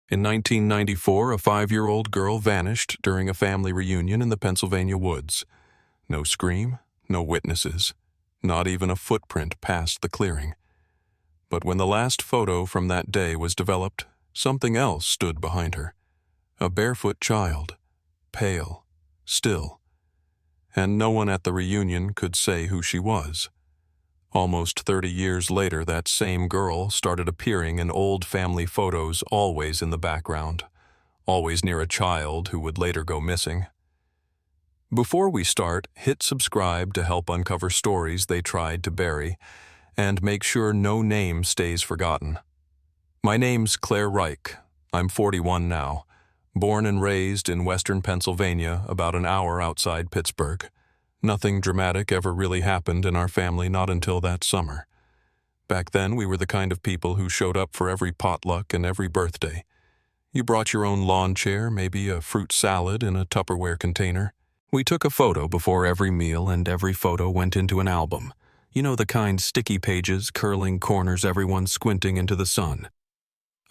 In 1994, a 5-year-old girl vanished during a family reunion in the Pennsylvania woods. No scream, no witnesses, not even a footprint past the clearing. But when the last photo from that day was developed, something else stood behind her. A barefoot child, pale, still. And no one at the reunion could say who she was. Almost 30 years later, that same girl started appearing in old family photos, always in the background, always near a child who would later go missing. Before we start, hit subscribe to help uncover stories they tried to bury, and make sure no name stays forgotten. My name's Claire Reich. I'm 41 now, born and raised in western Pennsylvania, about an hour outside Pittsburgh. Nothing dramatic ever really happened in our family, not until that summer. Back then, we were the kind of people who showed up for every potluck and every birthday. You brought your own lawn chair, maybe a fruit salad in a Tupperware container. We took a photo before every meal, and every photo went into an album. You know, the kind, sticky pages, curling corners, everyone squinting into the sun.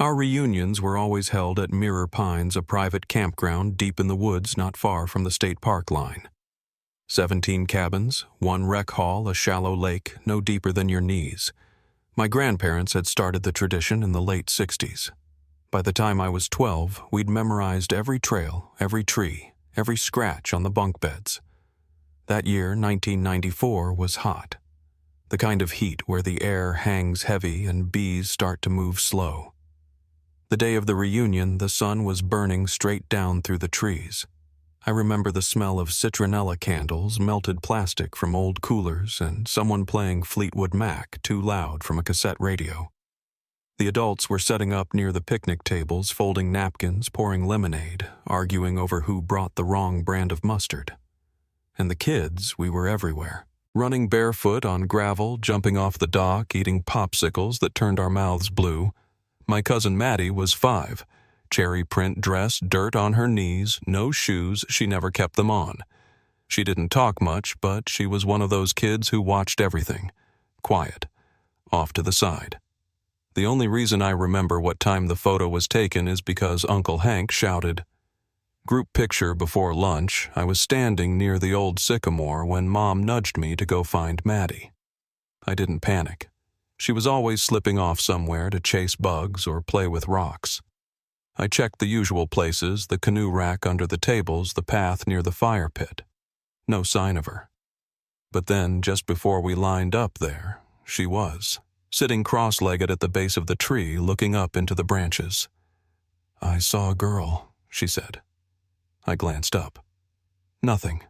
Our reunions were always held at Mirror Pines, a private campground deep in the woods not far from the state park line. 17 cabins, one rec hall, a shallow lake, no deeper than your knees. My grandparents had started the tradition in the late 60s. By the time I was 12, we'd memorized every trail, every tree, every scratch on the bunk beds. That year, 1994, was hot. The kind of heat where the air hangs heavy and bees start to move slow. The day of the reunion, the sun was burning straight down through the trees. I remember the smell of citronella candles, melted plastic from old coolers, and someone playing Fleetwood Mac too loud from a cassette radio. The adults were setting up near the picnic tables, folding napkins, pouring lemonade, arguing over who brought the wrong brand of mustard. And the kids, we were everywhere, running barefoot on gravel, jumping off the dock, eating popsicles that turned our mouths blue. My cousin Maddie was 5. Cherry print dress, dirt on her knees, no shoes, she never kept them on. She didn't talk much, but she was one of those kids who watched everything. Quiet. Off to the side. The only reason I remember what time the photo was taken is because Uncle Hank shouted. Group picture before lunch. I was standing near the old sycamore when Mom nudged me to go find Maddie. I didn't panic. She was always slipping off somewhere to chase bugs or play with rocks. I checked the usual places, the canoe rack under the tables, the path near the fire pit. No sign of her. But then, just before we lined up there, she was, sitting cross-legged at the base of the tree, looking up into the branches. I saw a girl, she said. I glanced up. Nothing.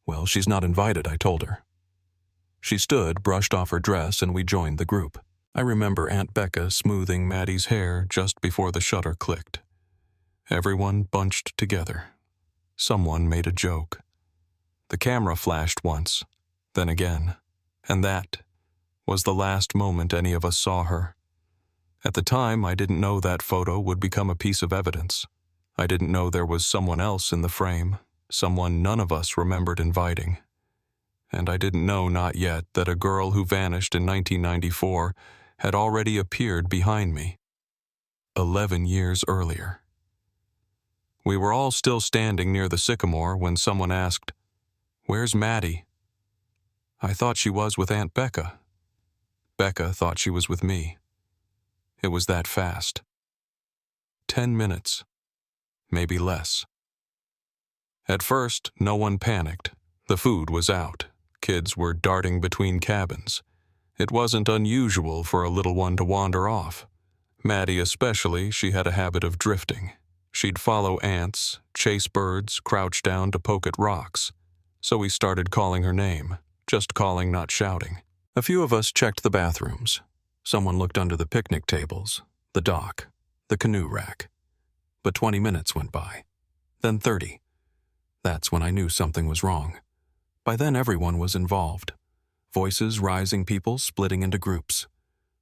Well, she's not invited, I told her. She stood, brushed off her dress, and we joined the group. I remember Aunt Becca smoothing Maddie's hair just before the shutter clicked. Everyone bunched together. Someone made a joke. The camera flashed once, then again, and that was the last moment any of us saw her. At the time, I didn't know that photo would become a piece of evidence. I didn't know there was someone else in the frame, someone none of us remembered inviting. And I didn't know, not yet, that a girl who vanished in 1994 had already appeared behind me, 11 years earlier. We were all still standing near the sycamore when someone asked, "Where's Maddie?" I thought she was with Aunt Becca. Becca thought she was with me. It was that fast. 10 minutes, maybe less. At first, no one panicked. The food was out. Kids were darting between cabins. It wasn't unusual for a little one to wander off. Maddie especially, she had a habit of drifting. She'd follow ants, chase birds, crouch down to poke at rocks. So we started calling her name, just calling, not shouting. A few of us checked the bathrooms. Someone looked under the picnic tables, the dock, the canoe rack. But 20 minutes went by. Then 30. That's when I knew something was wrong. By then everyone was involved. Voices rising, people splitting into groups.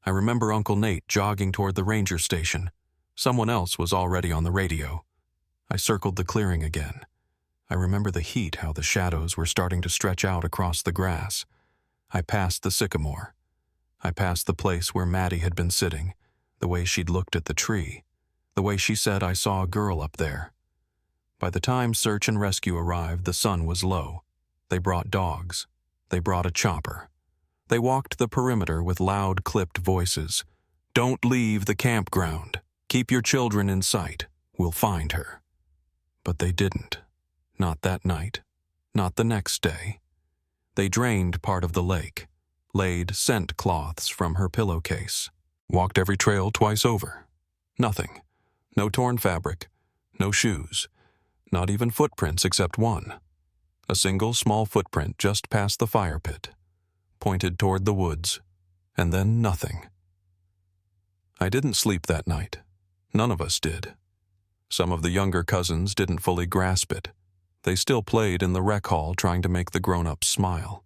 I remember Uncle Nate jogging toward the ranger station. Someone else was already on the radio. I circled the clearing again. I remember the heat, how the shadows were starting to stretch out across the grass. I passed the sycamore. I passed the place where Maddie had been sitting, the way she'd looked at the tree. The way she said I saw a girl up there. By the time search and rescue arrived, the sun was low. They brought dogs. They brought a chopper. They walked the perimeter with loud, clipped voices. "Don't leave the campground. Keep your children in sight. We'll find her." But they didn't. Not that night. Not the next day. They drained part of the lake, laid scent cloths from her pillowcase, walked every trail twice over. Nothing. No torn fabric. No shoes. Not even footprints except one. A single small footprint just past the fire pit, pointed toward the woods, and then nothing. I didn't sleep that night. None of us did. Some of the younger cousins didn't fully grasp it. They still played in the rec hall trying to make the grown-ups smile.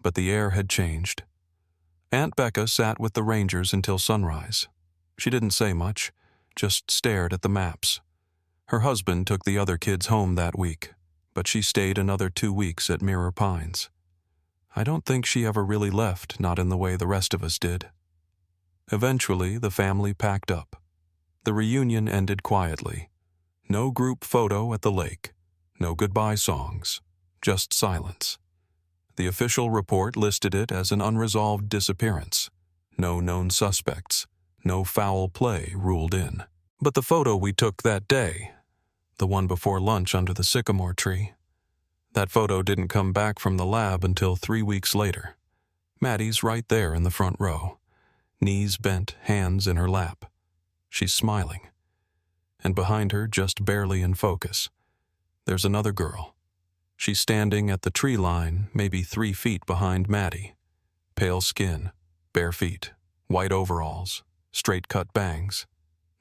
But the air had changed. Aunt Becca sat with the Rangers until sunrise. She didn't say much, just stared at the maps. Her husband took the other kids home that week, but she stayed another 2 weeks at Mirror Pines. I don't think she ever really left, not in the way the rest of us did. Eventually, the family packed up. The reunion ended quietly. No group photo at the lake. No goodbye songs. Just silence. The official report listed it as an unresolved disappearance. No known suspects. No foul play ruled in. But the photo we took that day, the one before lunch under the sycamore tree, that photo didn't come back from the lab until 3 weeks later. Maddie's right there in the front row, knees bent, hands in her lap. She's smiling. And behind her, just barely in focus, there's another girl. She's standing at the tree line, maybe 3 feet behind Maddie. Pale skin, bare feet, white overalls, straight-cut bangs.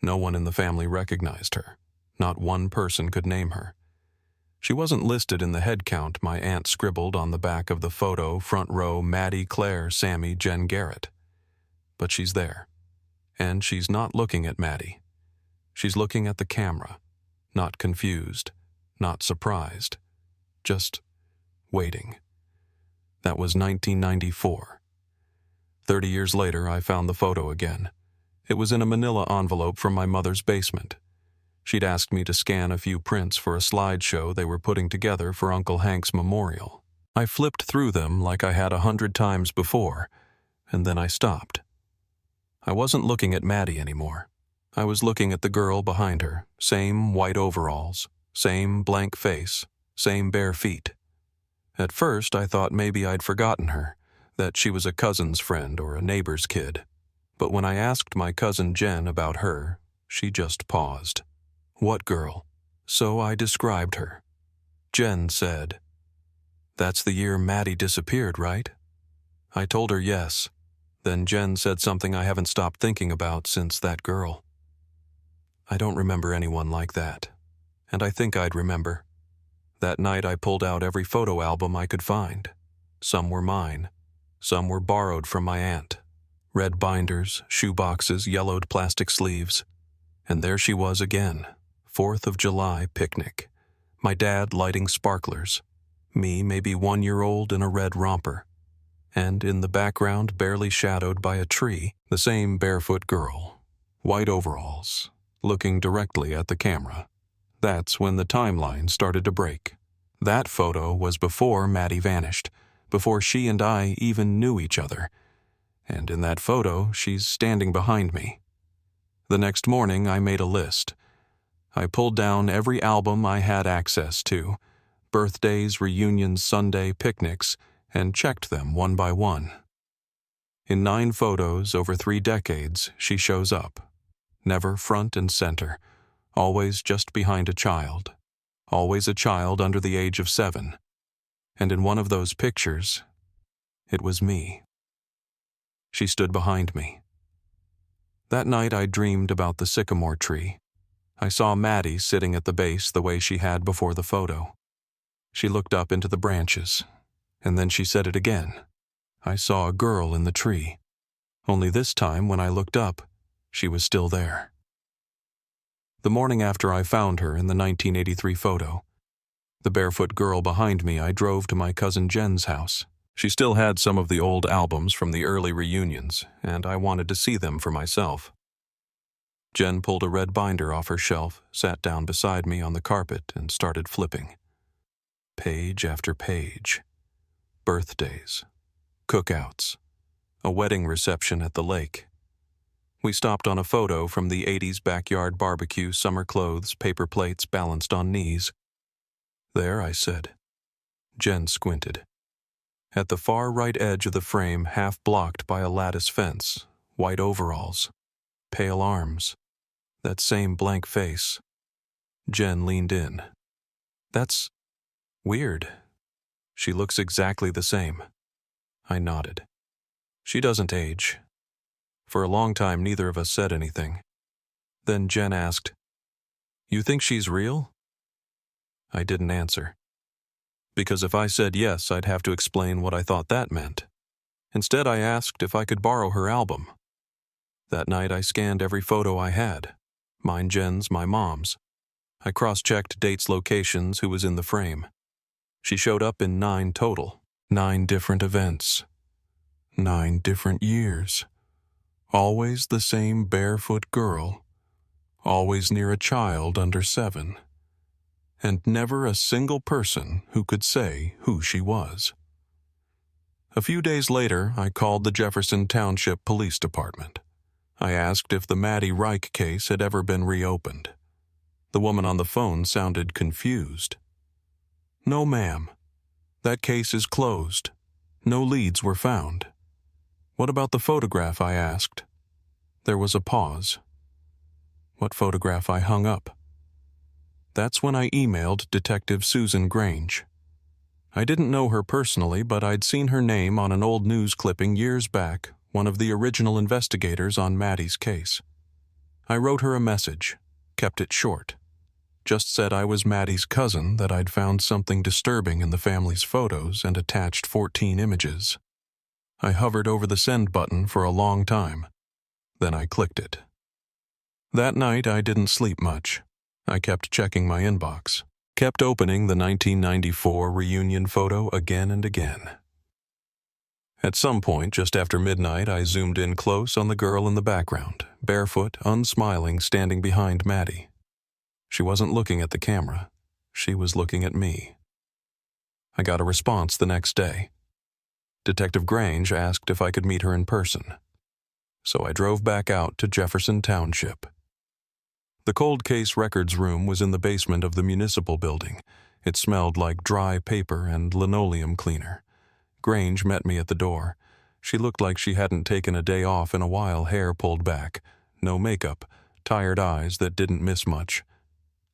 No one in the family recognized her. Not one person could name her. She wasn't listed in the head count my aunt scribbled on the back of the photo, front row, Maddie, Claire, Sammy, Jen Garrett. But she's there. And she's not looking at Maddie. She's looking at the camera, not confused, not surprised, just waiting. That was 1994. 30 years later, I found the photo again. It was in a manila envelope from my mother's basement. She'd asked me to scan a few prints for a slideshow they were putting together for Uncle Hank's memorial. I flipped through them like I had 100 times before, and then I stopped. I wasn't looking at Maddie anymore. I was looking at the girl behind her, same white overalls, same blank face, same bare feet. At first, I thought maybe I'd forgotten her, that she was a cousin's friend or a neighbor's kid. But when I asked my cousin Jen about her, she just paused. "What girl?" So I described her. Jen said, "That's the year Maddie disappeared, right?" I told her yes. Then Jen said something I haven't stopped thinking about since that girl. I don't remember anyone like that. And I think I'd remember. That night I pulled out every photo album I could find. Some were mine. Some were borrowed from my aunt. Red binders, shoe boxes, yellowed plastic sleeves. And there she was again. 4th of July picnic. My dad lighting sparklers. Me maybe 1-year-old in a red romper. And in the background, barely shadowed by a tree, the same barefoot girl. White overalls, looking directly at the camera. That's when the timeline started to break. That photo was before Maddie vanished, before she and I even knew each other. And in that photo, she's standing behind me. The next morning, I made a list. I pulled down every album I had access to, birthdays, reunions, Sunday picnics, and checked them one by one. In 9 photos over 3 decades, she shows up. Never front and center, always just behind a child. Always a child under the age of 7. And in one of those pictures, it was me. She stood behind me. That night I dreamed about the sycamore tree. I saw Maddie sitting at the base the way she had before the photo. She looked up into the branches, and then she said it again. I saw a girl in the tree. Only this time, when I looked up, she was still there. The morning after I found her in the 1983 photo, the barefoot girl behind me, I drove to my cousin Jen's house. She still had some of the old albums from the early reunions, and I wanted to see them for myself. Jen pulled a red binder off her shelf, sat down beside me on the carpet, and started flipping. Page after page. Birthdays. Cookouts. A wedding reception at the lake. We stopped on a photo from the 80s backyard barbecue, summer clothes, paper plates balanced on knees. There, I said. Jen squinted. At the far right edge of the frame, half blocked by a lattice fence, white overalls, pale arms, that same blank face. Jen leaned in. That's weird. She looks exactly the same. I nodded. She doesn't age. For a long time, neither of us said anything. Then Jen asked, "You think she's real?" I didn't answer. Because if I said yes, I'd have to explain what I thought that meant. Instead, I asked if I could borrow her album. That night, I scanned every photo I had. Mine, Jen's, my mom's. I cross-checked dates, locations, who was in the frame. She showed up in 9 total. 9 different events. 9 different years. Always the same barefoot girl. Always near a child under 7. And never a single person who could say who she was. A few days later, I called the Jefferson Township Police Department. I asked if the Maddie Reich case had ever been reopened. The woman on the phone sounded confused. "No, ma'am. That case is closed. No leads were found." "What about the photograph?" I asked. There was a pause. "What photograph?" I hung up. That's when I emailed Detective Susan Grange. I didn't know her personally, but I'd seen her name on an old news clipping years back, one of the original investigators on Maddie's case. I wrote her a message, kept it short. Just said I was Maddie's cousin, that I'd found something disturbing in the family's photos and attached 14 images. I hovered over the send button for a long time. Then I clicked it. That night I didn't sleep much. I kept checking my inbox, kept opening the 1994 reunion photo again and again. At some point, just after midnight, I zoomed in close on the girl in the background, barefoot, unsmiling, standing behind Maddie. She wasn't looking at the camera. She was looking at me. I got a response the next day. Detective Grange asked if I could meet her in person. So I drove back out to Jefferson Township. The cold case records room was in the basement of the municipal building. It smelled like dry paper and linoleum cleaner. Grange met me at the door. She looked like she hadn't taken a day off in a while, hair pulled back, no makeup, tired eyes that didn't miss much.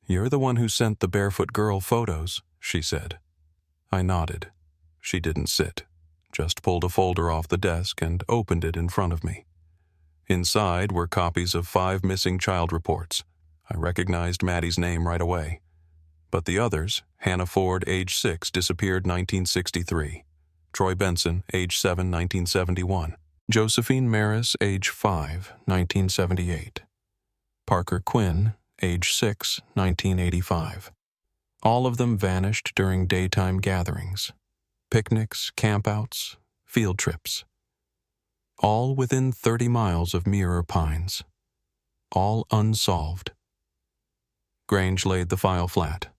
"You're the one who sent the barefoot girl photos," she said. I nodded. She didn't sit, just pulled a folder off the desk and opened it in front of me. Inside were copies of 5 missing child reports. I recognized Maddie's name right away. But the others, Hannah Ford, age 6, disappeared 1963. Troy Benson, age 7, 1971. Josephine Maris, age 5, 1978. Parker Quinn, age 6, 1985. All of them vanished during daytime gatherings, picnics, campouts, field trips. All within 30 miles of Mirror Pines. All unsolved. Grange laid the file flat.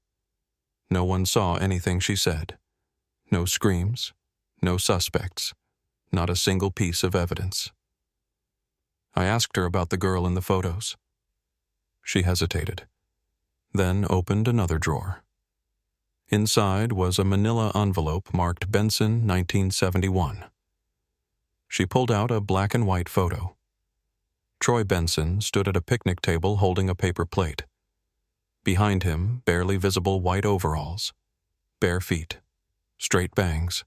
No one saw anything she said. No screams, no suspects, not a single piece of evidence. I asked her about the girl in the photos. She hesitated, then opened another drawer. Inside was a manila envelope marked Benson, 1971. She pulled out a black and white photo. Troy Benson stood at a picnic table holding a paper plate. Behind him, barely visible white overalls, bare feet, straight bangs.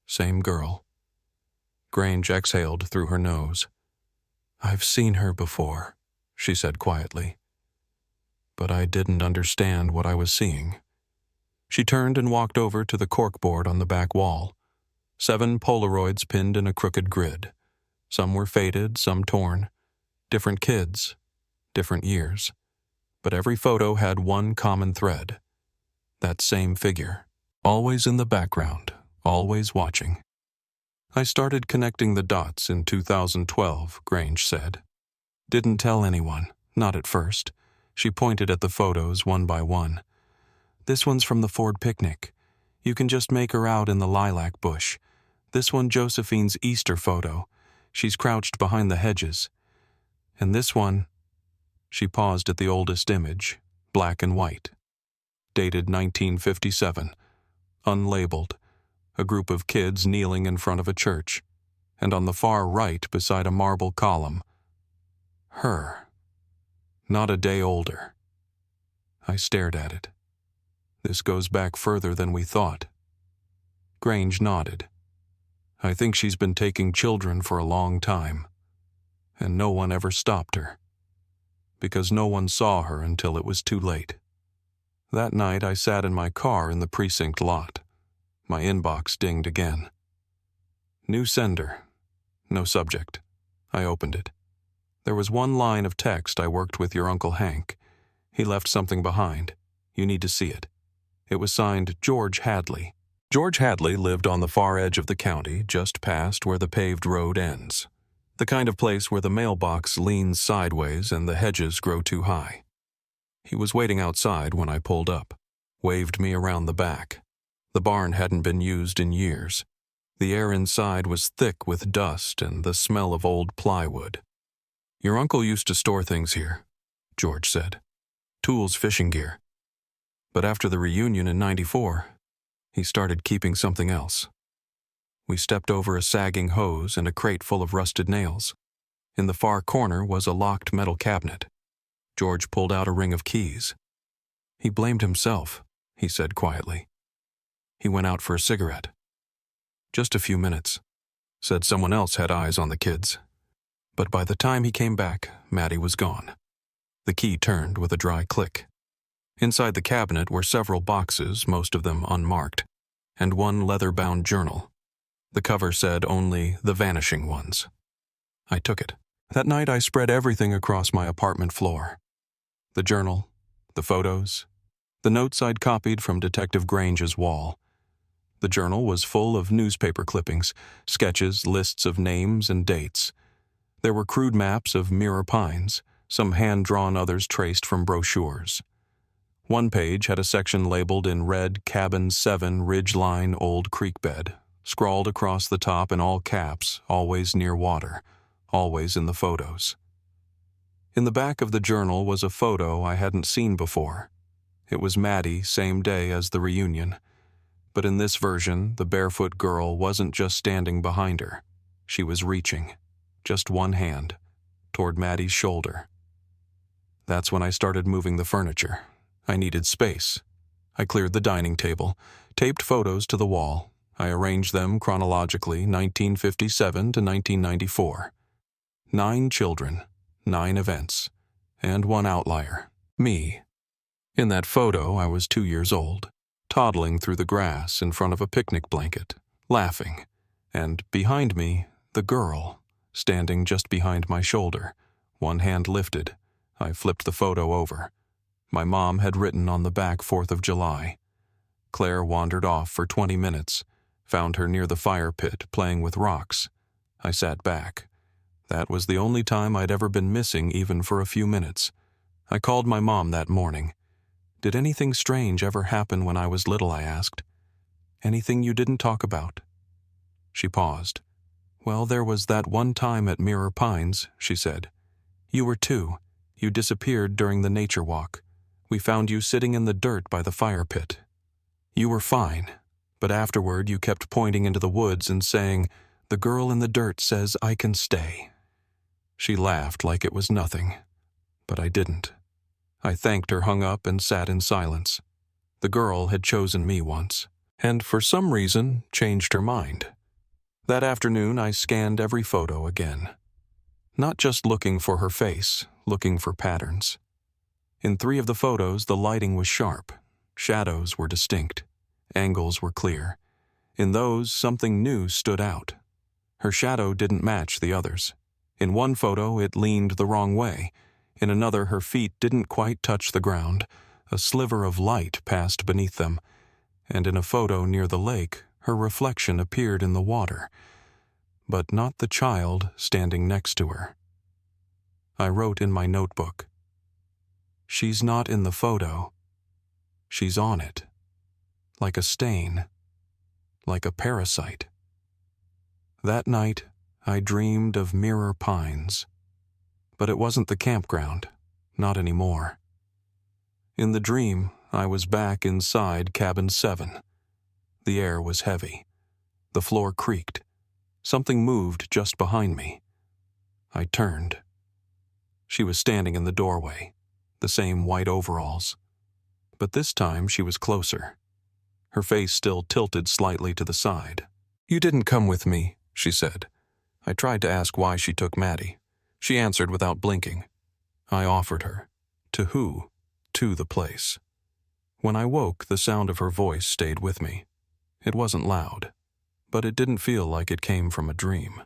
Same girl. Grange exhaled through her nose. "I've seen her before," she said quietly. But I didn't understand what I was seeing. She turned and walked over to the corkboard on the back wall. 7 Polaroids pinned in a crooked grid. Some were faded, some torn. Different kids, different years. But every photo had one common thread. That same figure, always in the background, always watching. "I started connecting the dots in 2012, Grange said. Didn't tell anyone, not at first. She pointed at the photos one by one. This one's from the Ford picnic. You can just make her out in the lilac bush. This one Josephine's Easter photo. She's crouched behind the hedges. And this one... She paused at the oldest image, black and white. Dated 1957. Unlabeled. A group of kids kneeling in front of a church. And on the far right, beside a marble column, her. Not a day older. I stared at it. This goes back further than we thought. Grange nodded. I think she's been taking children for a long time. And no one ever stopped her. Because no one saw her until it was too late. That night I sat in my car in the precinct lot. My inbox dinged again. New sender. No subject. I opened it. There was one line of text I worked with your Uncle Hank. He left something behind. You need to see it. It was signed George Hadley. George Hadley lived on the far edge of the county, just past where the paved road ends. The kind of place where the mailbox leans sideways and the hedges grow too high. He was waiting outside when I pulled up, waved me around the back. The barn hadn't been used in years. The air inside was thick with dust and the smell of old plywood. Your uncle used to store things here, George said. Tools, fishing gear. But after the reunion in '94, he started keeping something else. We stepped over a sagging hose and a crate full of rusted nails. In the far corner was a locked metal cabinet. George pulled out a ring of keys. He blamed himself, he said quietly. He went out for a cigarette. Just a few minutes. Said someone else had eyes on the kids. But by the time he came back, Maddie was gone. The key turned with a dry click. Inside the cabinet were several boxes, most of them unmarked, and one leather-bound journal. The cover said only The Vanishing Ones. I took it. That night I spread everything across my apartment floor. The journal, the photos, the notes I'd copied from Detective Grange's wall. The journal was full of newspaper clippings, sketches, lists of names and dates. There were crude maps of Mirror Pines, some hand-drawn, others traced from brochures. One page had a section labeled in red Cabin 7 Ridgeline Old Creek Bed, scrawled across the top in all caps, always near water, always in the photos. In the back of the journal was a photo I hadn't seen before. It was Maddie, same day as the reunion. But in this version, the barefoot girl wasn't just standing behind her. She was reaching, just one hand, toward Maddie's shoulder. That's when I started moving the furniture. I needed space. I cleared the dining table, taped photos to the wall. I arranged them chronologically, 1957 to 1994. 9 children, 9 events, and one outlier, me. In that photo, I was 2 years old, toddling through the grass in front of a picnic blanket, laughing, and behind me, the girl, standing just behind my shoulder, one hand lifted. I flipped the photo over. My mom had written on the back 4th of July. Claire wandered off for 20 minutes, found her near the fire pit playing with rocks. I sat back. That was the only time I'd ever been missing even for a few minutes. I called my mom that morning. Did anything strange ever happen when I was little, I asked. Anything you didn't talk about? She paused. Well, there was that one time at Mirror Pines, she said. You were 2. You disappeared during the nature walk. We found you sitting in the dirt by the fire pit. You were fine, but afterward you kept pointing into the woods and saying, "The girl in the dirt says I can stay." She laughed like it was nothing, but I didn't. I thanked her, hung up, and sat in silence. The girl had chosen me once, and for some reason changed her mind. That afternoon I scanned every photo again. Not just looking for her face, looking for patterns. In 3 of the photos the lighting was sharp, shadows were distinct, angles were clear. In those, something new stood out. Her shadow didn't match the others. In one photo it leaned the wrong way. In another her feet didn't quite touch the ground. A sliver of light passed beneath them. And in a photo near the lake, her reflection appeared in the water. But not the child standing next to her. I wrote in my notebook, "She's not in the photo. She's on it. Like a stain. Like a parasite." That night, I dreamed of Mirror Pines. But it wasn't the campground. Not anymore. In the dream, I was back inside Cabin 7. The air was heavy. The floor creaked. Something moved just behind me. I turned. She was standing in the doorway, the same white overalls. But this time she was closer. Her face still tilted slightly to the side. "You didn't come with me," she said. I tried to ask why she took Maddie. She answered without blinking. I offered her. To who? To the place. When I woke, the sound of her voice stayed with me. It wasn't loud, but it didn't feel like it came from a dream.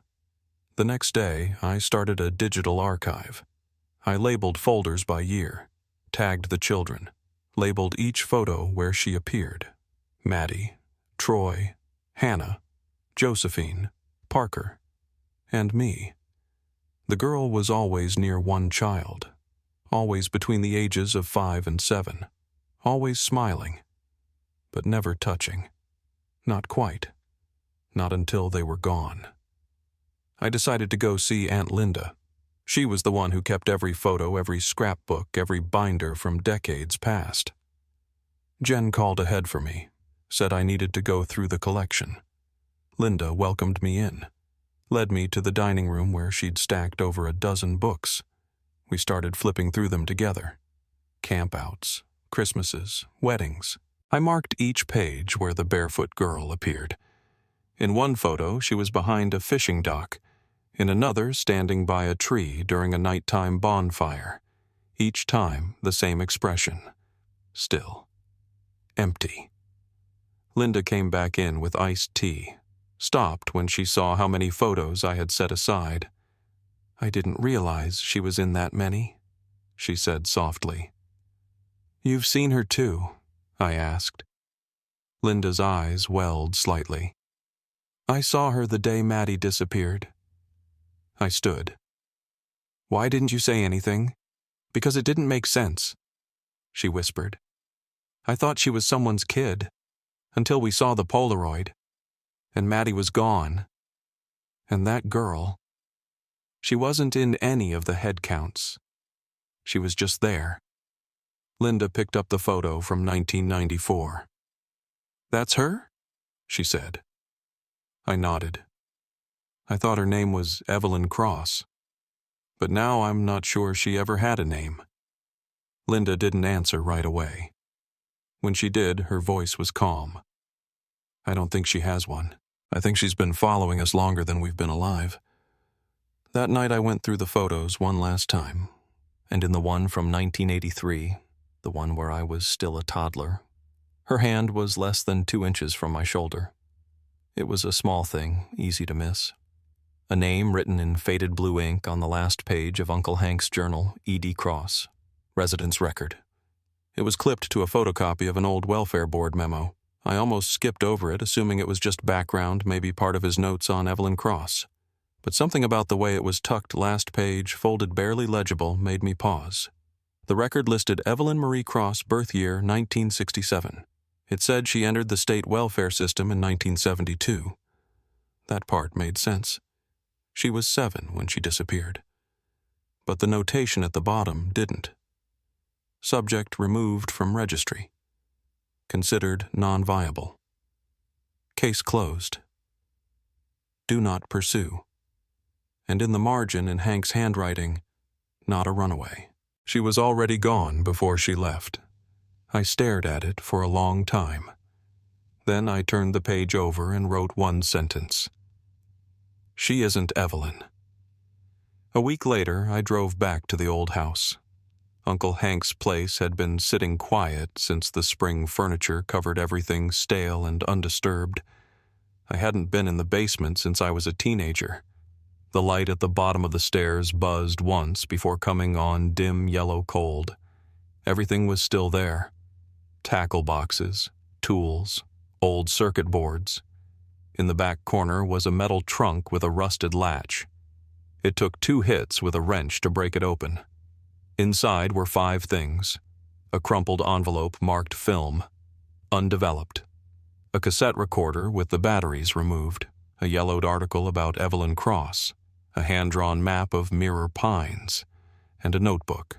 The next day, I started a digital archive. I labeled folders by year, tagged the children, labeled each photo where she appeared. Maddie, Troy, Hannah, Josephine, Parker, and me. The girl was always near one child, always between the ages of 5 and 7, always smiling, but never touching. Not quite. Not until they were gone. I decided to go see Aunt Linda. She was the one who kept every photo, every scrapbook, every binder from decades past. Jen called ahead for me, said I needed to go through the collection. Linda welcomed me in, led me to the dining room where she'd stacked over a dozen books. We started flipping through them together. Campouts, Christmases, weddings. I marked each page where the barefoot girl appeared. In one photo, she was behind a fishing dock. In another, standing by a tree during a nighttime bonfire. Each time, the same expression. Still. Empty. Linda came back in with iced tea. Stopped when she saw how many photos I had set aside. "I didn't realize she was in that many," she said softly. "You've seen her too?" I asked. Linda's eyes welled slightly. "I saw her the day Maddie disappeared." I stood. "Why didn't you say anything?" "Because it didn't make sense," she whispered. "I thought she was someone's kid, until we saw the Polaroid. And Maddie was gone. And that girl, she wasn't in any of the head counts. She was just there." Linda picked up the photo from 1994. "That's her?" she said. I nodded. I thought her name was Evelyn Cross. But now I'm not sure she ever had a name. Linda didn't answer right away. When she did, her voice was calm. "I don't think she has one. I think she's been following us longer than we've been alive." That night I went through the photos one last time, and in the one from 1983, the one where I was still a toddler, her hand was less than 2 inches from my shoulder. It was a small thing, easy to miss. A name written in faded blue ink on the last page of Uncle Hank's journal, E.D. Cross, residence record. It was clipped to a photocopy of an old welfare board memo. I almost skipped over it, assuming it was just background, maybe part of his notes on Evelyn Cross. But something about the way it was tucked last page, folded barely legible, made me pause. The record listed Evelyn Marie Cross, birth year 1967. It said she entered the state welfare system in 1972. That part made sense. She was 7 when she disappeared. But the notation at the bottom didn't. Subject removed from registry. Considered non-viable. Case closed. Do not pursue. And in the margin in Hank's handwriting, not a runaway. She was already gone before she left. I stared at it for a long time. Then I turned the page over and wrote one sentence. She isn't Evelyn. A week later, I drove back to the old house. Uncle Hank's place had been sitting quiet since the spring furniture covered everything stale and undisturbed. I hadn't been in the basement since I was a teenager. The light at the bottom of the stairs buzzed once before coming on dim yellow cold. Everything was still there. Tackle boxes, tools, old circuit boards. In the back corner was a metal trunk with a rusted latch. It took 2 hits with a wrench to break it open. Inside were 5 things: a crumpled envelope marked film, undeveloped, a cassette recorder with the batteries removed, a yellowed article about Evelyn Cross, a hand-drawn map of Mirror Pines, and a notebook.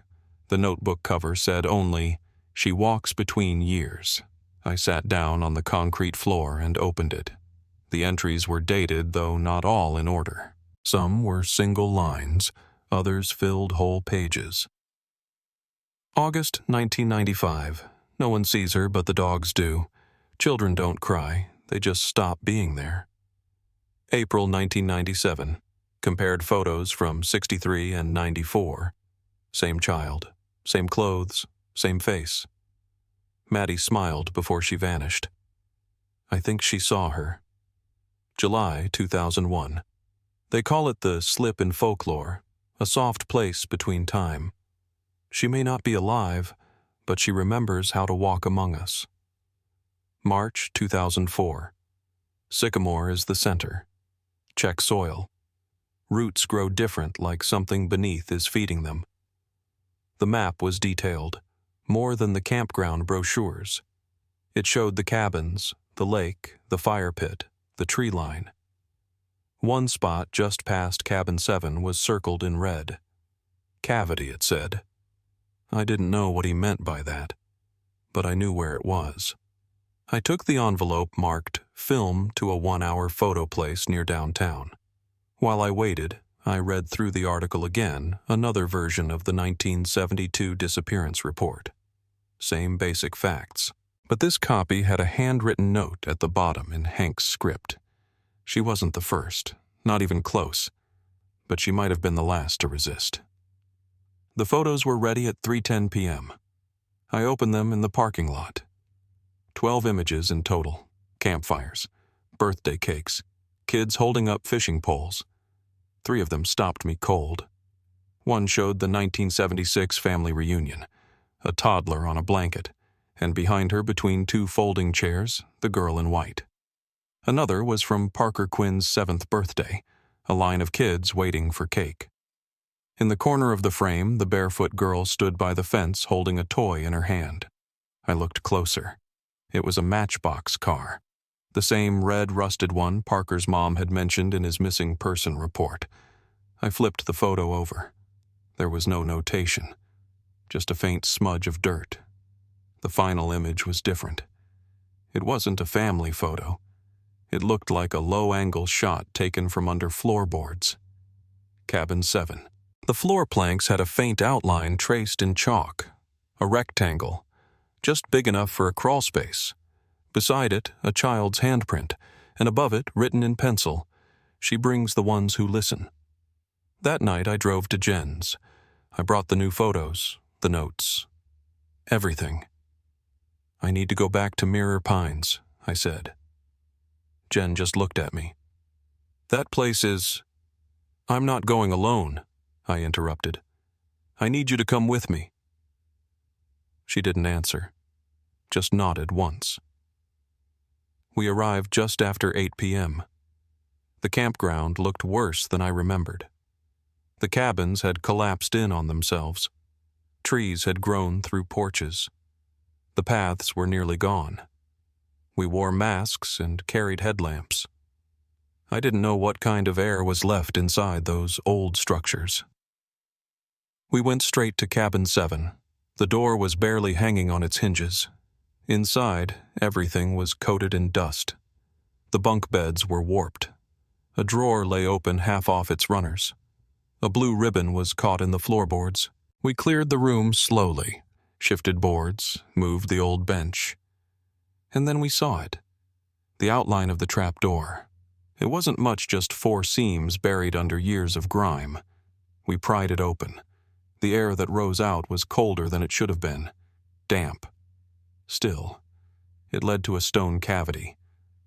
The notebook cover said only, "She walks between years." I sat down on the concrete floor and opened it. The entries were dated, though not all in order. Some were single lines, others filled whole pages. August 1995. No one sees her, but the dogs do. Children don't cry, they just stop being there. April 1997. Compared photos from 63 and 94. Same child, same clothes, same face. Maddie smiled before she vanished. I think she saw her. July 2001. They call it the slip in folklore, a soft place between time. She may not be alive, but she remembers how to walk among us. March 2004. Sycamore is the center. Check soil. Roots grow different, like something beneath is feeding them. The map was detailed, more than the campground brochures. It showed the cabins, the lake, the fire pit, the tree line. One spot just past Cabin 7 was circled in red. Cavity, it said. I didn't know what he meant by that, but I knew where it was. I took the envelope marked "Film" to a 1-hour photo place near downtown. While I waited, I read through the article again, another version of the 1972 disappearance report. Same basic facts, but this copy had a handwritten note at the bottom in Hank's script. She wasn't the first, not even close, but she might have been the last to resist. The photos were ready at 3:10 p.m. I opened them in the parking lot. 12 images in total: campfires, birthday cakes, kids holding up fishing poles. 3 of them stopped me cold. One showed the 1976 family reunion, a toddler on a blanket, and behind her between 2 folding chairs, the girl in white. Another was from Parker Quinn's 7th birthday, a line of kids waiting for cake. In the corner of the frame, the barefoot girl stood by the fence holding a toy in her hand. I looked closer. It was a Matchbox car, the same red rusted one Parker's mom had mentioned in his missing person report. I flipped the photo over. There was no notation, just a faint smudge of dirt. The final image was different. It wasn't a family photo. It looked like a low-angle shot taken from under floorboards. Cabin 7. The floor planks had a faint outline traced in chalk, a rectangle, just big enough for a crawl space. Beside it, a child's handprint, and above it, written in pencil, "She brings the ones who listen." That night I drove to Jen's. I brought the new photos, the notes, everything. "I need to go back to Mirror Pines," I said. Jen just looked at me. "That place is—" "I'm not going alone," I interrupted. "I need you to come with me." She didn't answer, just nodded once. We arrived just after 8 p.m. The campground looked worse than I remembered. The cabins had collapsed in on themselves. Trees had grown through porches. The paths were nearly gone. We wore masks and carried headlamps. I didn't know what kind of air was left inside those old structures. We went straight to Cabin 7. The door was barely hanging on its hinges. Inside, everything was coated in dust. The bunk beds were warped. A drawer lay open half off its runners. A blue ribbon was caught in the floorboards. We cleared the room slowly, shifted boards, moved the old bench. And then we saw it. The outline of the trap door. It wasn't much, just 4 seams buried under years of grime. We pried it open. The air that rose out was colder than it should have been. Damp. Still, it led to a stone cavity.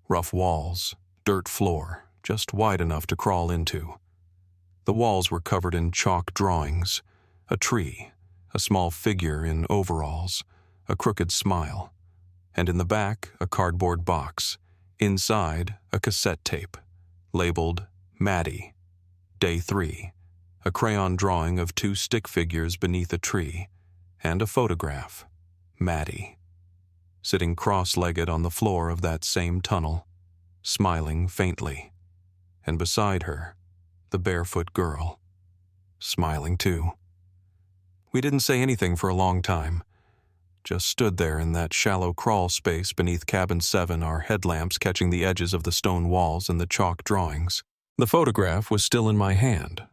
Rough walls, dirt floor, just wide enough to crawl into. The walls were covered in chalk drawings. A tree, a small figure in overalls, a crooked smile. And in the back, a cardboard box. Inside, a cassette tape, labeled Maddie, Day 3, a crayon drawing of two stick figures beneath a tree, and a photograph, Maddie, sitting cross-legged on the floor of that same tunnel, smiling faintly, and beside her, the barefoot girl, smiling too. We didn't say anything for a long time, just stood there in that shallow crawl space beneath cabin 7, our headlamps catching the edges of the stone walls and the chalk drawings. The photograph was still in my hand,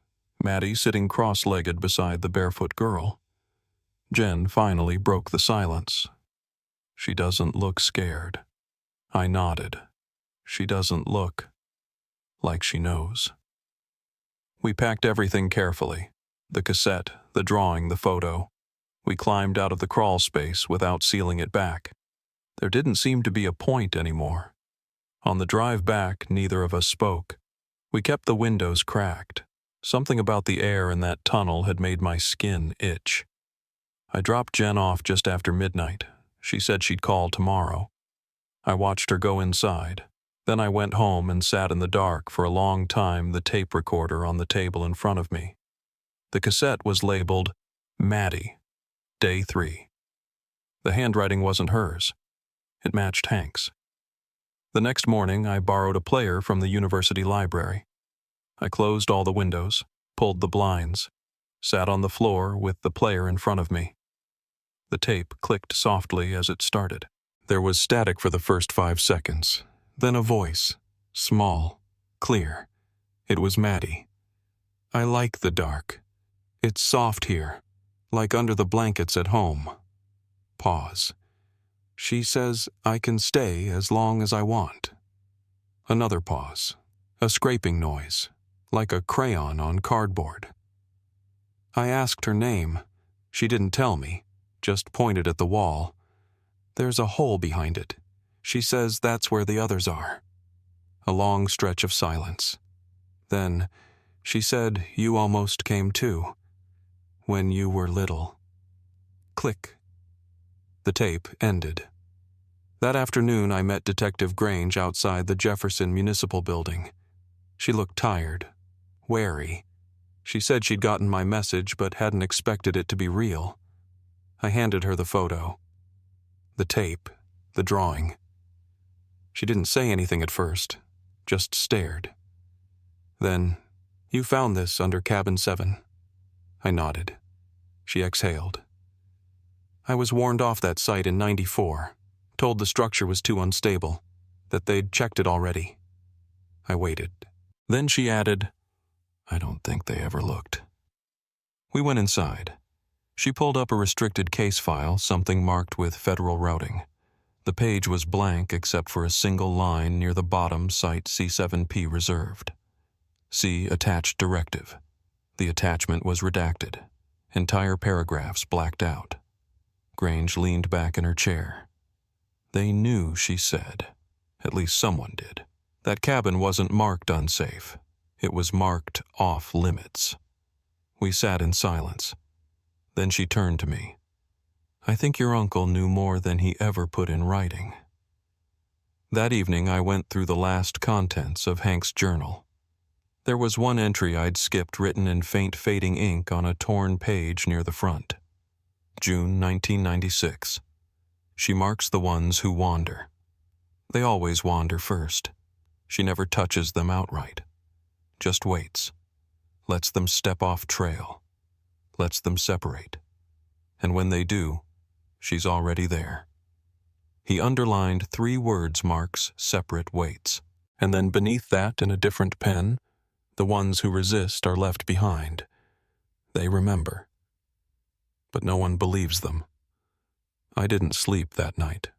Maddie sitting cross-legged beside the barefoot girl. Jen finally broke the silence. She doesn't look scared. I nodded. She doesn't look like she knows. We packed everything carefully. The cassette, the drawing, the photo. We climbed out of the crawl space without sealing it back. There didn't seem to be a point anymore. On the drive back, neither of us spoke. We kept the windows cracked. Something about the air in that tunnel had made my skin itch. I dropped Jen off just after midnight. She said she'd call tomorrow. I watched her go inside. Then I went home and sat in the dark for a long time, the tape recorder on the table in front of me. The cassette was labeled Maddie, Day 3. The handwriting wasn't hers. It matched Hank's. The next morning, I borrowed a player from the university library. I closed all the windows, pulled the blinds, sat on the floor with the player in front of me. The tape clicked softly as it started. There was static for the first 5 seconds, then a voice, small, clear. It was Maddie. I like the dark. It's soft here, like under the blankets at home. Pause. She says I can stay as long as I want. Another pause. A scraping noise, like a crayon on cardboard. I asked her name. She didn't tell me, just pointed at the wall. There's a hole behind it. She says that's where the others are. A long stretch of silence. Then, she said you almost came too. When you were little. Click. The tape ended. That afternoon I met Detective Grange outside the Jefferson Municipal Building. She looked tired, wary. She said she'd gotten my message but hadn't expected it to be real. I handed her the photo. The tape, the drawing. She didn't say anything at first, just stared. Then, you found this under cabin 7. I nodded. She exhaled. I was warned off that site in '94, told the structure was too unstable, that they'd checked it already. I waited. Then she added, I don't think they ever looked. We went inside. She pulled up a restricted case file, something marked with federal routing. The page was blank except for a single line near the bottom, Site C7P reserved. See attached directive. The attachment was redacted. Entire paragraphs blacked out. Grange leaned back in her chair. They knew, she said. At least someone did. That cabin wasn't marked unsafe. It was marked off limits. We sat in silence. Then she turned to me. I think your uncle knew more than he ever put in writing. That evening I went through the last contents of Hank's journal. There was one entry I'd skipped written in faint fading ink on a torn page near the front. June 1996. She marks the ones who wander. They always wander first. She never touches them outright. Just waits. Lets them step off trail. Lets them separate. And when they do, she's already there. He underlined 3 words marks separate waits. And then beneath that in a different pen, the ones who resist are left behind. They remember. But no one believes them. I didn't sleep that night.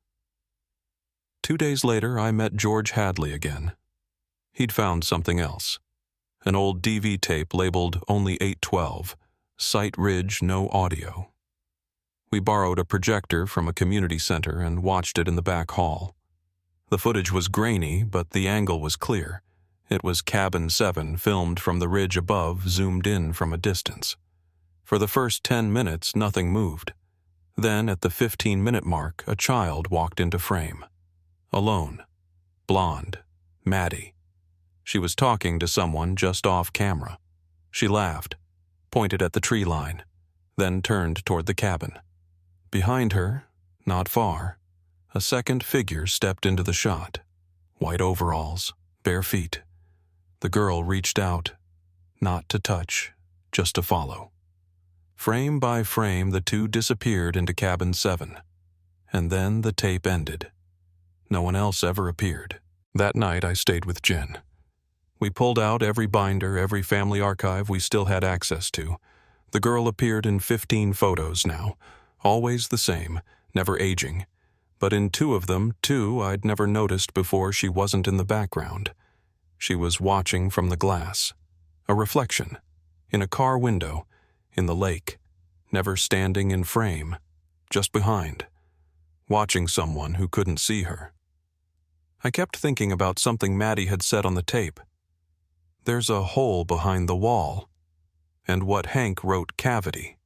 2 days later, I met George Hadley again. He'd found something else. An old DV tape labeled only 812, Site Ridge, no audio. We borrowed a projector from a community center and watched it in the back hall. The footage was grainy, but the angle was clear. It was cabin 7 filmed from the ridge above, zoomed in from a distance. For the first 10 minutes, nothing moved. Then, at the 15-minute mark, a child walked into frame. Alone. Blonde. Maddie. She was talking to someone just off camera. She laughed. pointed at the tree line, then turned toward the cabin. Behind her, not far, a second figure stepped into the shot. White overalls, bare feet. The girl reached out, not to touch, just to follow. Frame by frame, the two disappeared into cabin 7. And then the tape ended. No one else ever appeared. That night I stayed with Jen. We pulled out every binder, every family archive we still had access to. The girl appeared in 15 photos now, always the same, never aging. But in 2 of them, I'd never noticed before she wasn't in the background. She was watching from the glass. A reflection. In a car window. In the lake. Never standing in frame. Just behind. Watching someone who couldn't see her. I kept thinking about something Maddie had said on the tape. There's a hole behind the wall. And what Hank wrote cavity.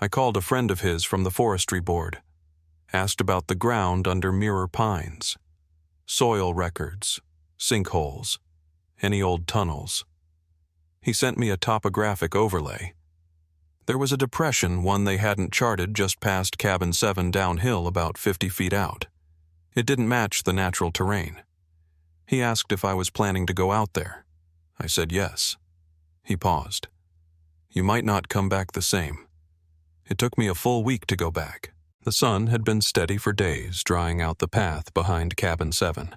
I called a friend of his from the forestry board. Asked about the ground under mirror pines. Soil records. Sinkholes. Any old tunnels. He sent me a topographic overlay. There was a depression, one they hadn't charted, just past cabin 7 downhill about 50 feet out. It didn't match the natural terrain. He asked if I was planning to go out there. I said yes. He paused. You might not come back the same. It took me a full week to go back. The sun had been steady for days, drying out the path behind cabin 7.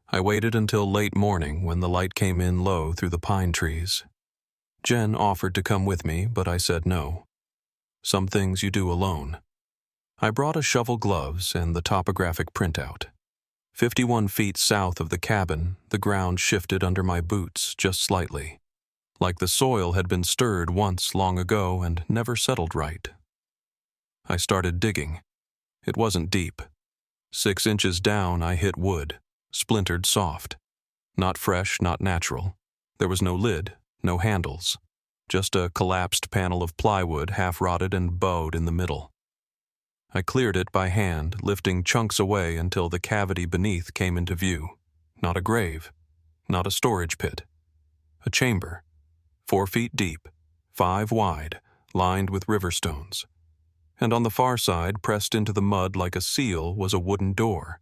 I waited until late morning when the light came in low through the pine trees. Jen offered to come with me, but I said no. Some things you do alone. I brought a shovel, gloves, and the topographic printout. 51 feet south of the cabin, the ground shifted under my boots just slightly, like the soil had been stirred once long ago and never settled right. I started digging. It wasn't deep. 6 inches down, I hit wood, splintered soft. Not fresh, not natural. There was no lid, no handles. Just a collapsed panel of plywood, half-rotted and bowed in the middle. I cleared it by hand, lifting chunks away until the cavity beneath came into view. Not a grave. Not a storage pit. A chamber. 4 feet deep, 5 wide, lined with river stones. And on the far side, pressed into the mud like a seal, was a wooden door,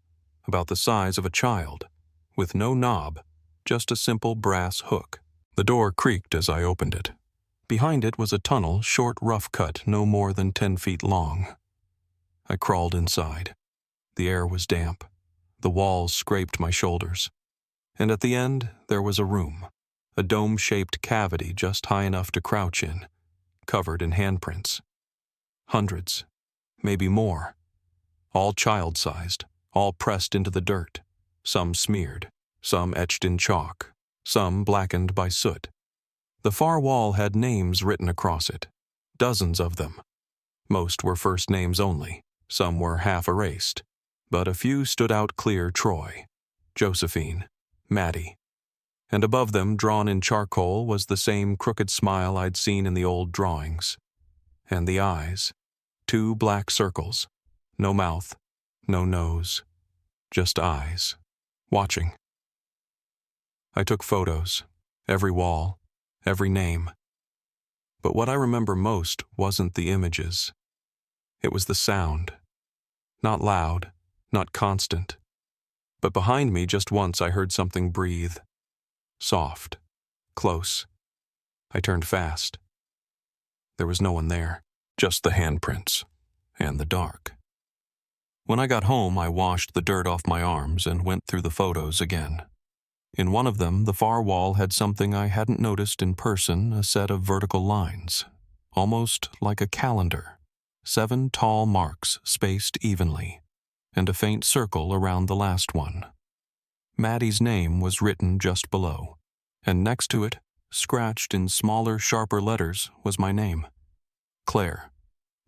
about the size of a child, with no knob, just a simple brass hook. The door creaked as I opened it. Behind it was a tunnel, short, rough cut, no more than 10 feet long. I crawled inside. The air was damp. The walls scraped my shoulders. And at the end, there was a room, a dome-shaped cavity just high enough to crouch in, covered in handprints. Hundreds, maybe more. All child-sized, all pressed into the dirt, some smeared, some etched in chalk, some blackened by soot. The far wall had names written across it, dozens of them. Most were first names only, some were half erased, but a few stood out clear: Troy, Josephine, Maddie. And above them, drawn in charcoal, was the same crooked smile I'd seen in the old drawings. And the eyes, 2 black circles, no mouth, no nose, just eyes, watching. I took photos, every wall, every name. But what I remember most wasn't the images. It was the sound. Not loud, not constant. But behind me just once I heard something breathe. Soft, close. I turned fast. There was no one there, just the handprints, and the dark. When I got home, I washed the dirt off my arms and went through the photos again. In one of them, the far wall had something I hadn't noticed in person, a set of vertical lines, almost like a calendar. 7 tall marks spaced evenly, and a faint circle around the last one. Maddie's name was written just below, and next to it, scratched in smaller, sharper letters, was my name. Claire.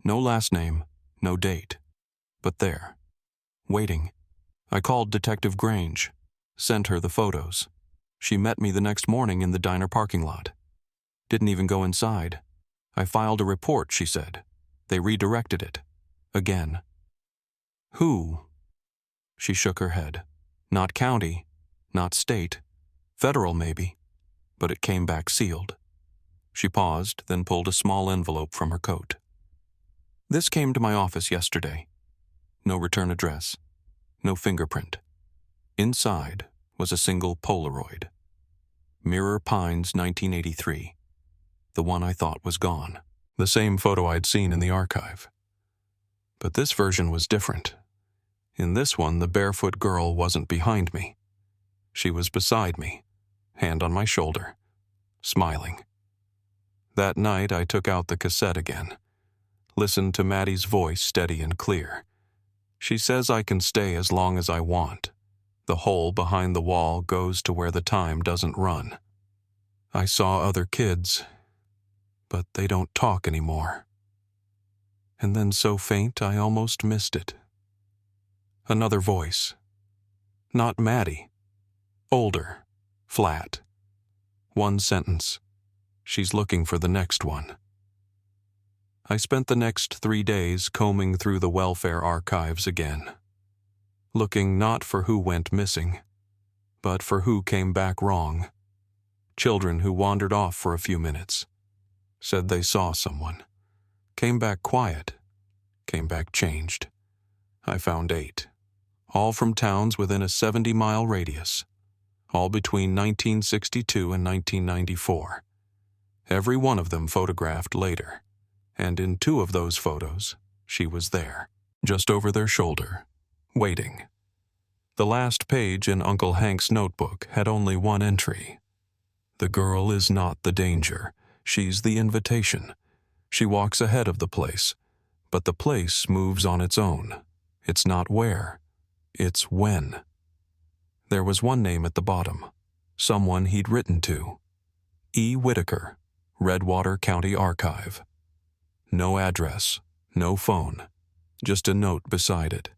No last name, no date. But there. Waiting. I called Detective Grange. Sent her the photos. She met me the next morning in the diner parking lot. Didn't even go inside. I filed a report, she said. They redirected it. Again. Who? She shook her head. Not county. Not state. Federal, maybe. But it came back sealed. She paused, then pulled a small envelope from her coat. This came to my office yesterday. No return address. No fingerprint. Inside was a single Polaroid. Mirror Pines 1983. The one I thought was gone. The same photo I'd seen in the archive. But this version was different. In this one, the barefoot girl wasn't behind me. She was beside me, hand on my shoulder, smiling. That night, I took out the cassette again, listened to Maddie's voice steady and clear. She says I can stay as long as I want. The hole behind the wall goes to where the time doesn't run. I saw other kids, but they don't talk anymore. And then so faint I almost missed it. Another voice. Not Maddie. Older. Flat. One sentence. She's looking for the next one. I spent the next 3 days combing through the welfare archives again, looking not for who went missing, but for who came back wrong. Children who wandered off for a few minutes, said they saw someone, came back quiet, came back changed. I found 8, all from towns within a 70-mile radius, all between 1962 and 1994. Every one of them photographed later, and in 2 of those photos, she was there, just over their shoulder, waiting. The last page in Uncle Hank's notebook had only one entry. The girl is not the danger. She's the invitation. She walks ahead of the place, but the place moves on its own. It's not where, it's when. There was one name at the bottom, someone he'd written to. E. Whitaker, Redwater County Archive. No address, no phone, just a note beside it.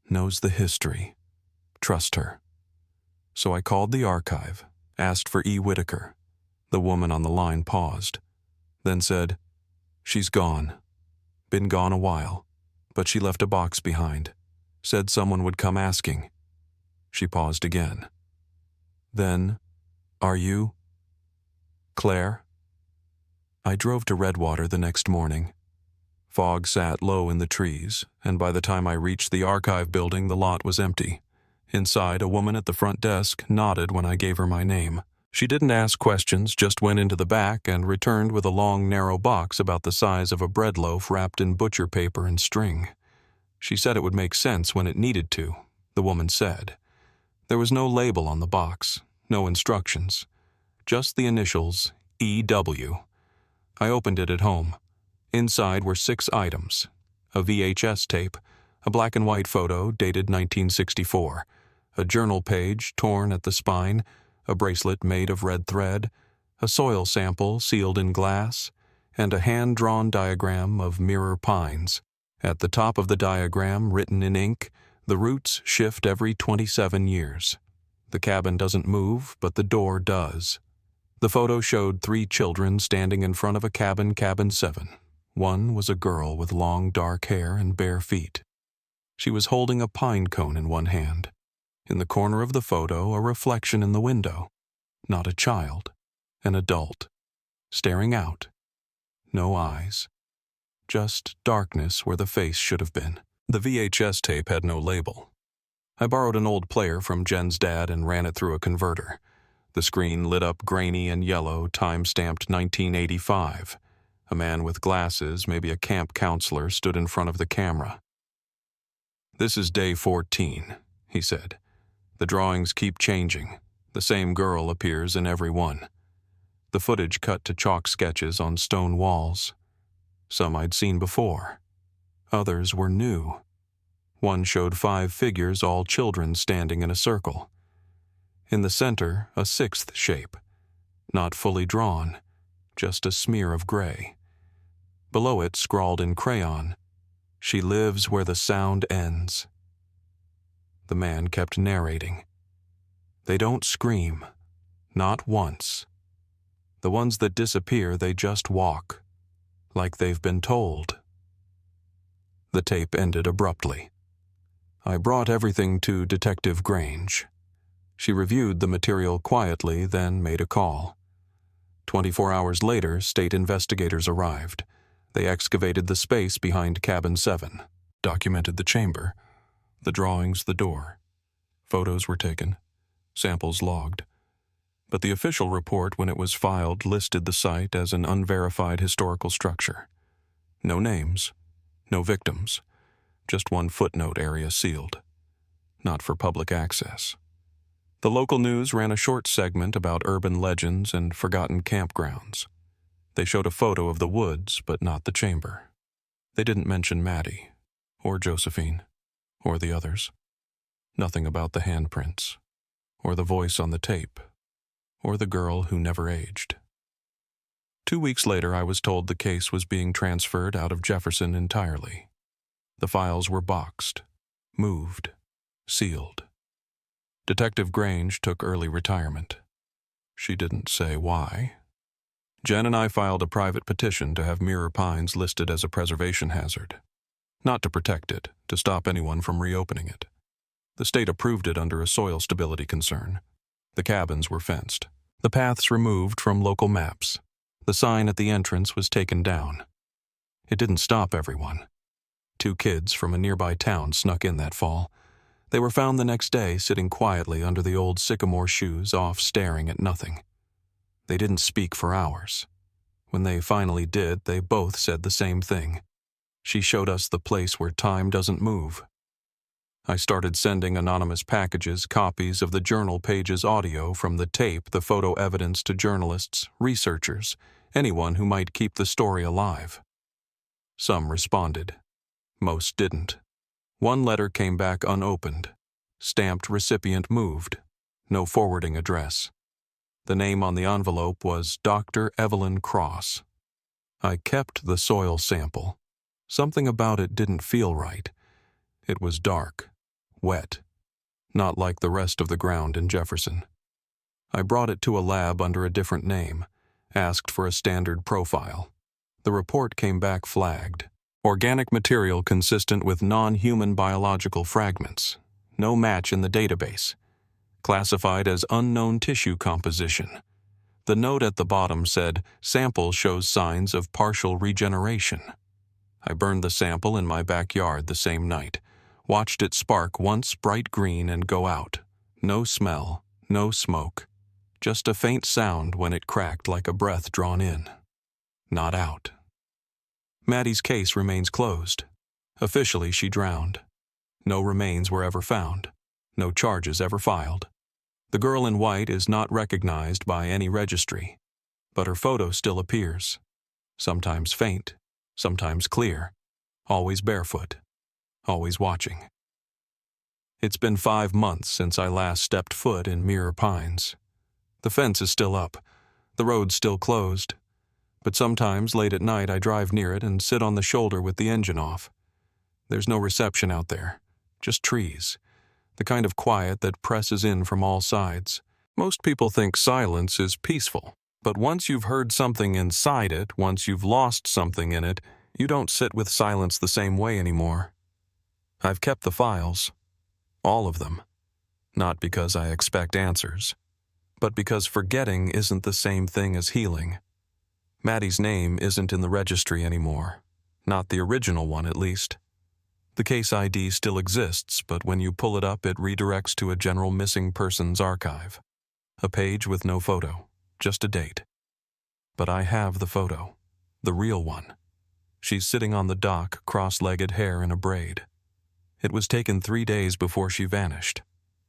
Knows the history. Trust her. So I called the archive, asked for E. Whitaker. The woman on the line paused, then said, "She's gone. Been gone a while, but she left a box behind. Said someone would come asking." She paused again. Then, "Are you Claire?" I drove to Redwater the next morning. Fog sat low in the trees, and by the time I reached the archive building, the lot was empty. Inside, a woman at the front desk nodded when I gave her my name. She didn't ask questions, just went into the back and returned with a long, narrow box about the size of a bread loaf wrapped in butcher paper and string. She said it would make sense when it needed to, the woman said. There was no label on the box, no instructions, just the initials E.W. I opened it at home. Inside were 6 items: a VHS tape, a black and white photo dated 1964, a journal page torn at the spine, a bracelet made of red thread, a soil sample sealed in glass, and a hand-drawn diagram of Mirror Pines. At the top of the diagram, written in ink, the roots shift every 27 years. The cabin doesn't move, but the door does. The photo showed 3 children standing in front of a cabin 7. One was a girl with long dark hair and bare feet. She was holding a pine cone in one hand. In the corner of the photo, a reflection in the window. Not a child, an adult, staring out. No eyes. Just darkness where the face should have been. The VHS tape had no label. I borrowed an old player from Jen's dad and ran it through a converter. The screen lit up grainy and yellow, time-stamped 1985. A man with glasses, maybe a camp counselor, stood in front of the camera. "This is day 14, he said. "The drawings keep changing. The same girl appears in every one. The footage cut to chalk sketches on stone walls. Some I'd seen before. Others were new. One showed 5 figures, all children, standing in a circle. In the center, a 6th shape. Not fully drawn, just a smear of gray. Below it, scrawled in crayon, 'She lives where the sound ends.'" The man kept narrating. "They don't scream. Not once. The ones that disappear, they just walk. Like they've been told." The tape ended abruptly. I brought everything to Detective Grange. She reviewed the material quietly, then made a call. 24 hours later, state investigators arrived. They excavated the space behind Cabin 7, documented the chamber, the drawings, the door. Photos were taken, samples logged. But the official report, when it was filed, listed the site as an unverified historical structure. No names, no victims, just one footnote area sealed. Not for public access. The local news ran a short segment about urban legends and forgotten campgrounds. They showed a photo of the woods, but not the chamber. They didn't mention Maddie, or Josephine, or the others. Nothing about the handprints, or the voice on the tape, or the girl who never aged. 2 weeks later, I was told the case was being transferred out of Jefferson entirely. The files were boxed, moved, sealed. Detective Grange took early retirement. She didn't say why. Jen and I filed a private petition to have Mirror Pines listed as a preservation hazard. Not to protect it, to stop anyone from reopening it. The state approved it under a soil stability concern. The cabins were fenced. The paths removed from local maps. The sign at the entrance was taken down. It didn't stop everyone. 2 kids from a nearby town snuck in that fall. They were found the next day sitting quietly under the old sycamore shoes, off staring at nothing. They didn't speak for hours. When they finally did, they both said the same thing. She showed us the place where time doesn't move. I started sending anonymous packages, copies of the journal pages audio from the tape, the photo evidence to journalists, researchers, anyone who might keep the story alive. Some responded. Most didn't. One letter came back unopened. Stamped recipient moved. No forwarding address. The name on the envelope was Dr. Evelyn Cross. I kept the soil sample. Something about it didn't feel right. It was dark, wet, not like the rest of the ground in Jefferson. I brought it to a lab under a different name, asked for a standard profile. The report came back flagged. Organic material consistent with non-human biological fragments. No match in the database. Classified as unknown tissue composition. The note at the bottom said, "Sample shows signs of partial regeneration." I burned the sample in my backyard the same night. Watched it spark once bright green and go out. No smell, no smoke. Just a faint sound when it cracked like a breath drawn in. Not out. Maddie's case remains closed. Officially, she drowned. No remains were ever found. No charges ever filed. The girl in white is not recognized by any registry, but her photo still appears. Sometimes faint, sometimes clear. Always barefoot. Always watching. It's been 5 months since I last stepped foot in Mirror Pines. The fence is still up. The road's still closed. But sometimes, late at night, I drive near it and sit on the shoulder with the engine off. There's no reception out there, just trees, the kind of quiet that presses in from all sides. Most people think silence is peaceful, but once you've heard something inside it, once you've lost something in it, you don't sit with silence the same way anymore. I've kept the files, all of them, not because I expect answers, but because forgetting isn't the same thing as healing. Maddie's name isn't in the registry anymore. Not the original one, at least. The case ID still exists, but when you pull it up, it redirects to a general missing persons archive. A page with no photo, just a date. But I have the photo, the real one. She's sitting on the dock, cross-legged, hair in a braid. It was taken 3 days before she vanished,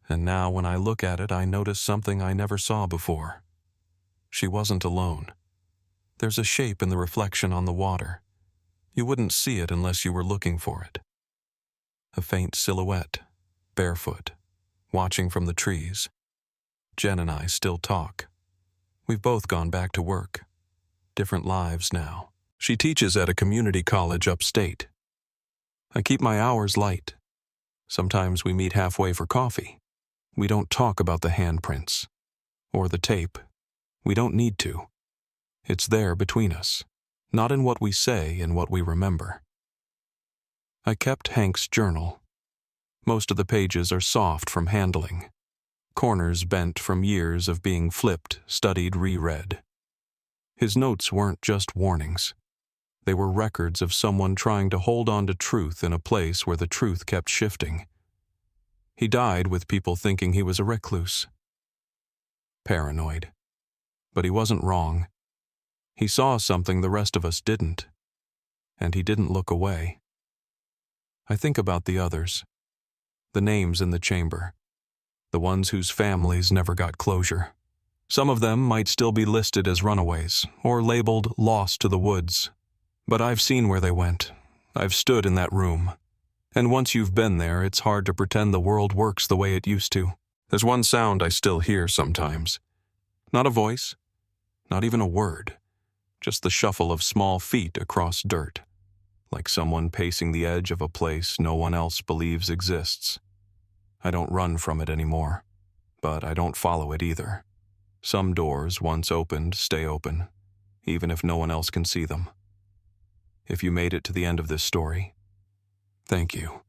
and now when I look at it, I notice something I never saw before. She wasn't alone. There's a shape in the reflection on the water. You wouldn't see it unless you were looking for it. A faint silhouette, barefoot, watching from the trees. Jen and I still talk. We've both gone back to work. Different lives now. She teaches at a community college upstate. I keep my hours light. Sometimes we meet halfway for coffee. We don't talk about the handprints or the tape. We don't need to. It's there between us, not in what we say, in what we remember. I kept Hank's journal. Most of the pages are soft from handling, corners bent from years of being flipped, studied, reread. His notes weren't just warnings. They were records of someone trying to hold on to truth in a place where the truth kept shifting. He died with people thinking he was a recluse. Paranoid. But he wasn't wrong. He saw something the rest of us didn't. And he didn't look away. I think about the others. The names in the chamber. The ones whose families never got closure. Some of them might still be listed as runaways, or labeled lost to the woods. But I've seen where they went. I've stood in that room. And once you've been there, it's hard to pretend the world works the way it used to. There's one sound I still hear sometimes. Not a voice, not even a word. Just the shuffle of small feet across dirt. Like someone pacing the edge of a place no one else believes exists. I don't run from it anymore, but I don't follow it either. Some doors, once opened, stay open, even if no one else can see them. If you made it to the end of this story, thank you.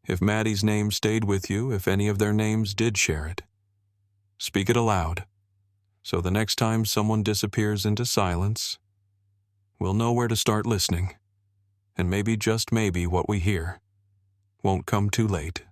If Maddie's name stayed with you, if any of their names did share it, speak it aloud, so the next time someone disappears into silence, we'll know where to start listening, and maybe, just maybe, what we hear won't come too late.